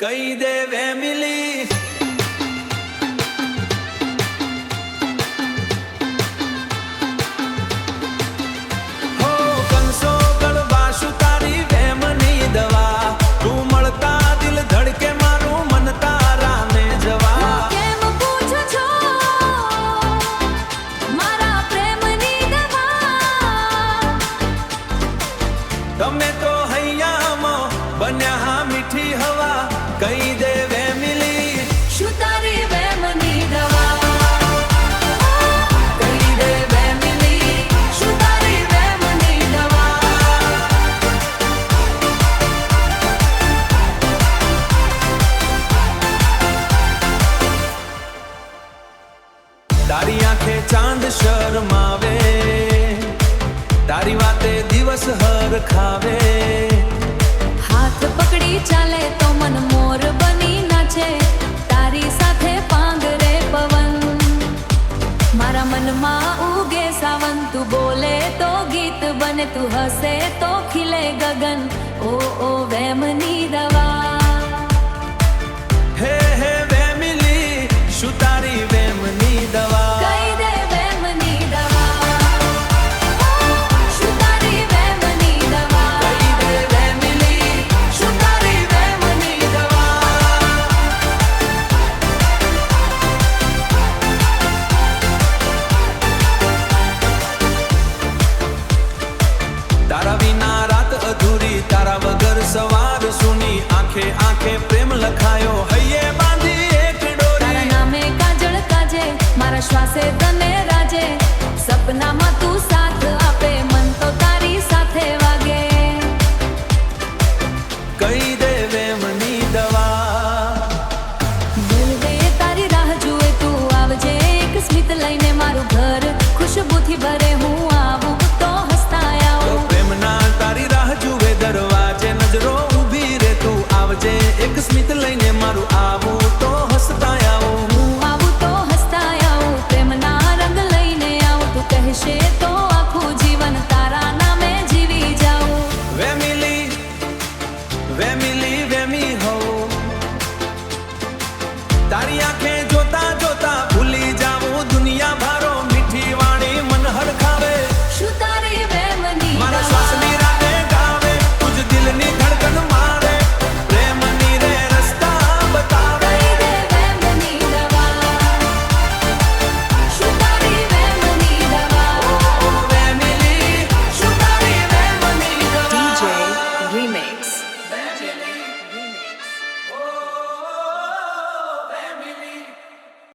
કહી દે વેમિલી હો કંસો ગળવાશું તારી વેમની દવા તું મળતા દિલ ધડકે મારું મન તારા ને જવા કેમ પૂછો છો મારા પ્રેમની દવા તમે તો હૈયામાં બન્યા મીઠી હવા કહી દે વેમિલી શું તારી વેમની દવા કહી દે વેમની શું તારી વેમની દવા તારી આંખે ચાંદ શરમાવે તારી વાતે દિવસ હર ખાવે હાથ પકડી ચાલે તો મન મોર બની નાચે તારી સાથે પાંગરે પવન મારા મનમાં ઉગે સાવન તું બોલે તો ગીત બને તું હસે તો ખીલે ગગન ઓ વેમની દવા હે હે વેમિલી શું તારી વેમની દવા કહી દે વેમની દવા શું તારી વેમની દવા કહી દે વેમિલી શું તારી વેમની દવા તારા વિના રાત અધૂરી તારા વગર સવાર સુની આંખે આંખે પ્રેમ લખાયો હૈયે બાંધી એક તારા ડોરી નામે કાજળ કાજે મારા શ્વાસે તને રાજે સપનામાં તું સાથ આપે મન તો તારી સાથે વાગે કહી દે વેમની દવા દિલવે તારી રાહ જુએ તું આવજે એક સ્મિત લઈને મારું ઘર ખુશબુથી ભરે હું